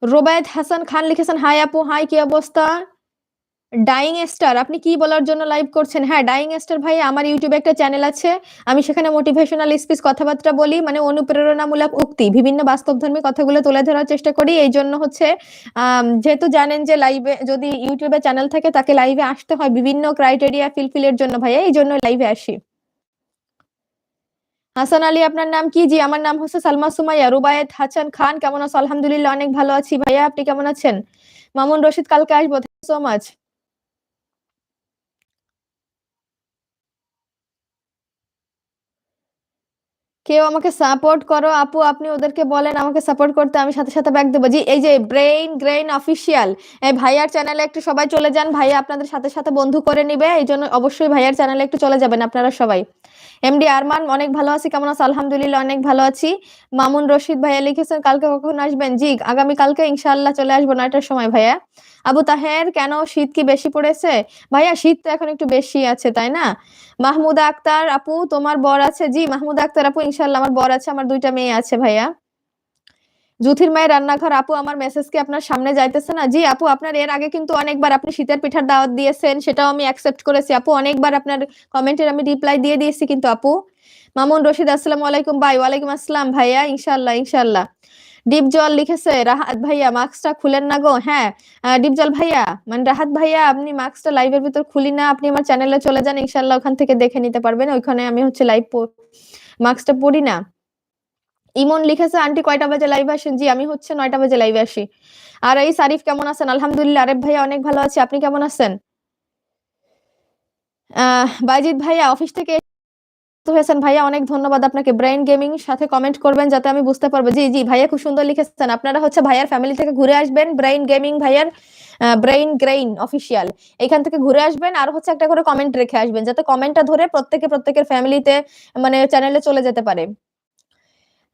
রোবায়েত হাসান খান লিখেছেন, হাই আপু, হাই কি অবস্থা? ডাইং স্টার, আপনি কি বলার জন্য লাইভ করছেন? হ্যাঁ, ডাইং স্টার ভাই, আমার ইউটিউবে একটা চ্যানেল আছে। আমি সেখানে মোটিভেশনাল স্পিচ কথাবার্তা বলি, মানে অনুপ্রেরণামূলক উক্তি, বিভিন্ন বাস্তবধর্মী কথাগুলো তুলে ধরার চেষ্টা করি। এই জন্য হচ্ছে যেহেতু জানেন যে লাইভে যদি ইউটিউবে চ্যানেল থাকে তাকে লাইভে আসতে হয় বিভিন্ন ক্রাইটেরিয়া ফিলফিলের জন্য ভাইয়া, এই জন্য লাইভে আসি। হাসান আলী, আপনার নাম কি? জি, আমার নাম হচ্ছে সালমা সুমাইয়া। রুবায়েত হাসান খান, কেমন আছো? আলহামদুলিল্লাহ, অনেক ভালো আছি ভাইয়া, আপনি কেমন আছেন? মামুন রশিদ, কালকে আসবো, থ্যাংক ইউ সো মাচ। কেউ আমাকে সাপোর্ট করো আপু, আপনি ওদেরকে বলেন আমাকে সাপোর্ট করতে, আমি সাথে সাথে ব্যাক দেবো। জি, এই যে ব্রেইন গ্রেইন অফিসিয়াল, এই ভাইয়ার চ্যানেলে একটু সবাই চলে যান, ভাইয়া আপনাদের সাথে সাথে বন্ধু করে নিবে, এই জন্য অবশ্যই ভাইয়ার চ্যানেলে একটু চলে যাবেন আপনারা সবাই। এমডি আরমান, অনেক ভালো আছি, কেমন আছো? আলহামদুলিল্লাহ, অনেক ভালো আছি। মামুন রশিদ ভাইয়া লিখেছেন, কালকে কখন আসবেন? জি, আগামী কালকে ইনশাআল্লাহ চলে আসবো 9টার সময় ভাইয়া। আবু তাহের, কেন শীত কি বেশি পড়েছে? ভাইয়া শীত তো এখন একটু বেশি আছে, তাই না? মাহমুদা আক্তার আপু, তোমার বর আছে? জি, মাহমুদা আক্তার আপু, ইনশাআল্লাহ আমার বর আছে, আমার 2টা মেয়ে আছে ভাইয়া। জুথির মায়ের রান্নাঘর আপু, আমার মেসেজ কি আপনার সামনে যাইতেছে না? জি আপু, আপনার এর আগে কিন্তু অনেকবার আপনি শীতের পিঠার দাওয়াত দিয়েছেন, সেটাও আমি অ্যাকসেপ্ট করেছি আপু, অনেকবার আপনার কমেন্টের আমি রিপ্লাই দিয়ে দিয়েছি কিন্তু আপু। মামুন রশিদ, আসসালামু আলাইকুম ভাই। ওয়ালাইকুম আসসালাম ভাইয়া, ইনশাআল্লাহ ইনশাআল্লাহ। ডিপ জল লিখেছে, রাহাত ভাইয়া মাস্কটা খুলেন না গো। হ্যাঁ, ডিপ জল ভাইয়া, মানে রাহাত ভাইয়া, আপনি মাস্কটা লাইভের ভিতর খুলি না, আপনি আমার চ্যানেলে চলে যান, ইনশাআল্লাহ ওখান থেকে দেখে নিতে পারবেন, ওইখানে আমি হচ্ছে লাইভ মাস্কটা পরি না। ইমন লিখেছে, আন্টি কয়টা বাজে লাইভে আসেন? জি, আমি হচ্ছে 9টা বাজে লাইভে আসি। আর এই সারিফ, কেমন আছেন? আলহামদুলিল্লাহ। আরেফ ভাইয়া, অনেক ভালো আছি, আপনি কেমন আছেন? বাইজিদ ভাইয়া, অফিস থেকে তো হয়েছেন ভাইয়া, অনেক ধন্যবাদ আপনাকে। ব্রেইন গেমিং সাথে কমেন্ট করবেন যাতে আমি বুঝতে পারবো। জি জি ভাইয়া, খুব সুন্দর লিখেছেন। আপনারা হচ্ছে ভাইয়ার ফ্যামিলি থেকে ঘুরে আসবেন, ব্রেইন গেমিং ভাইয়ার ব্রেইন গ্রেইন অফিসিয়াল, এখান থেকে ঘুরে আসবেন, আর হচ্ছে একটা করে কমেন্ট রেখে আসবেন যাতে কমেন্টটা ধরে প্রত্যেকের ফ্যামিলিতে, মানে চ্যানেলে চলে যেতে পারে।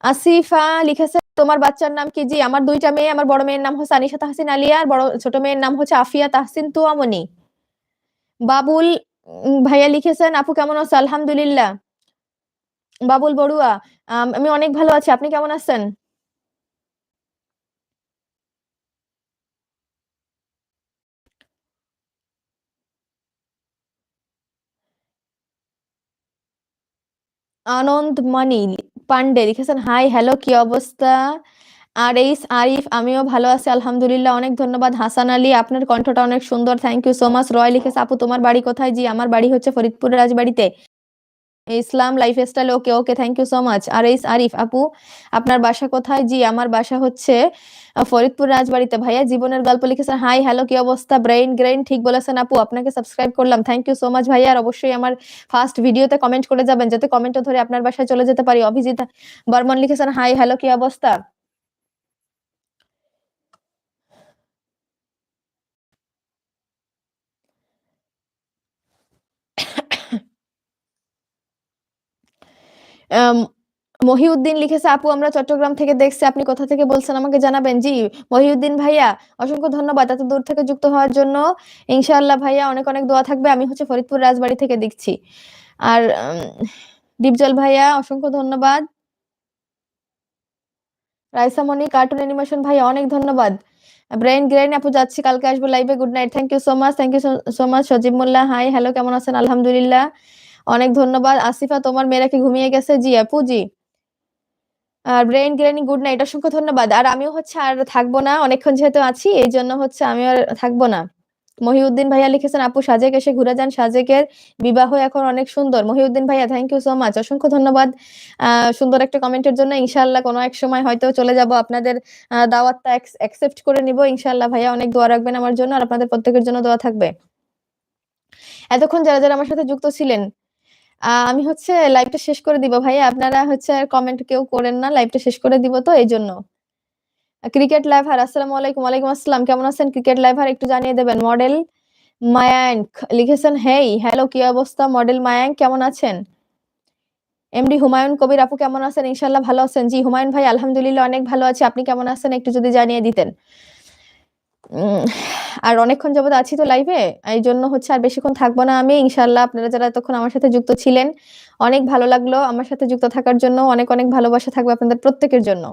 আসিফা লিখেছে, তোমার বাচ্চার নাম কি? জি, আমার 2টা মেয়ে, আমার বড় মেয়ের নাম হচ্ছে আনিশা তাহসিন আলিয়া, আর ছোট মেয়ের নাম হচ্ছে আফিয়া তাহসিন তুয়ামনি। বাবুল ভাইয়া লিখেছেন, আপু কেমন আছো? আলহামদুলিল্লাহ। বাবুল বড়ুয়া, আমি অনেক ভালো আছি, আপনি কেমন আছেন? আনন্দ মানি পান্ডে লিখেছেন, হাই হ্যালো কি অবস্থা? আর এই আরিফ, আমিও ভালো আছি আলহামদুলিল্লাহ, অনেক ধন্যবাদ। হাসান আলী, আপনার কণ্ঠটা অনেক সুন্দর, থ্যাংক ইউ সো মাচ। রয় লিখেছে, আপু তোমার বাড়ি কোথায়? জি, আমার বাড়ি হচ্ছে ফরিদপুর রাজবাড়িতে। Islam lifestyle, okay okay, thank you so much. আর এই আরিফ আপু, আপনার বাসা কোথায়? জি, আমার বাসা হচ্ছে ফরিদপুর রাজবাড়িতে ভাইয়া। জীবনের গল্প লিখেছেন, হাই হ্যালো কি অবস্থা? ব্রেইন গ্রেইন, ঠিক বলেছেন আপু, আপনাকে সাবস্ক্রাইব করলাম, থ্যাংক ইউ সো মাচ ভাইয়া। আর অবশ্যই আমার ফার্স্ট ভিডিওতে কমেন্ট করে যাবেন যাতে কমেন্টটা ধরে আপনার বাসায় চলে যেতে পারি। অভিজিৎ বর্মন লিখেছেন, হাই হ্যালো কি অবস্থা? আম, মহিউদ্দিন লিখেছে, আপু আমরা চট্টগ্রাম থেকে দেখছি, আপনি কোথা থেকে বলছেন আমাকে জানাবেন। জি, মহিউদ্দিন ভাইয়া, অসংখ্য ধন্যবাদ এত দূর থেকে যুক্ত হওয়ার জন্য। ইনশাআল্লাহ ভাইয়া, অনেক অনেক দোয়া থাকবে। আমি হচ্ছে ফরিদপুর রাজবাড়ি থেকে দেখছি। আর দীপজল ভাইয়া, অসংখ্য ধন্যবাদ। রাইসামণি কার্টুন অ্যানিমেশন ভাইয়া, অনেক ধন্যবাদ। ব্রেইন গ্রেইন আপু, যাচ্ছি, কালকে আসবো লাইভে, good night, thank you so much, thank you so much. Sajib Molla, hi hello, কেমন আছেন? আলহামদুলিল্লাহ, অনেক ধন্যবাদ। আসিফা, তোমার মেয়েরা কি ঘুমিয়ে গেছে? জি আপু, জি। আর ব্রেইন গ্রেইনি, গুড নাইট, অসংখ্য ধন্যবাদ। আর আমিও হচ্ছে আর থাকবো না, অনেকক্ষণ যেহেতু আছি এই জন্য হচ্ছে আমি আর থাকবো না। মহিউদ্দিন ভাইয়া লিখেছেন, আপু সাজেক এসে ঘুরে যান, সাজেকের বিবাহ এখন অনেক সুন্দর। মহিউদ্দিন ভাইয়া, থ্যাংক ইউ সো মাচ, অসংখ্য ধন্যবাদ সুন্দর একটা কমেন্টের জন্য। ইনশাআল্লাহ কোনো এক সময় হয়তো চলে যাব, আপনাদের দাওয়াতটা অ্যাকসেপ্ট করে নিব ইনশাআল্লাহ ভাইয়া। অনেক দোয়া রাখবেন আমার জন্য, আর আপনাদের প্রত্যেকের জন্য দোয়া থাকবে। এতক্ষণ যারা যারা আমার সাথে যুক্ত ছিলেন, আমি হচ্ছে লাইভটা শেষ করে দিব ভাইয়া, আপনারা হচ্ছে কমেন্ট কেউ করেন না, লাইভটা শেষ করে দিব তো এই জন্য। ক্রিকেট লাইভার, আসসালামু আলাইকুম। ওয়ালাইকুম আসসালাম, কেমন আছেন ক্রিকেট লাইভার? একটু জানিয়ে দেবেন। মডেল মায়াঙ্ক লিখেছেন, হেই হ্যালো কি অবস্থা মডেল মায়াঙ্ক, কেমন আছেন? এমডি হুমায়ুন কবির, আপু কেমন আছেন? ইনশাল্লাহ ভালো আছেন। জি হুমায়ুন ভাই, আলহামদুলিল্লাহ অনেক ভালো আছি, আপনি কেমন আছেন একটু যদি জানিয়ে দিতেন। উম, আর অনেকক্ষণ যাবত আছি তো লাইভে, এই জন্য হচ্ছে আর বেশিক্ষণ থাকবো না আমি। ইনশাল্লাহ আপনারা যারা এতক্ষণ আমার সাথে যুক্ত ছিলেন, অনেক ভালো লাগলো আমার সাথে যুক্ত থাকার জন্য। অনেক অনেক ভালোবাসা থাকবে আপনাদের প্রত্যেকের জন্য।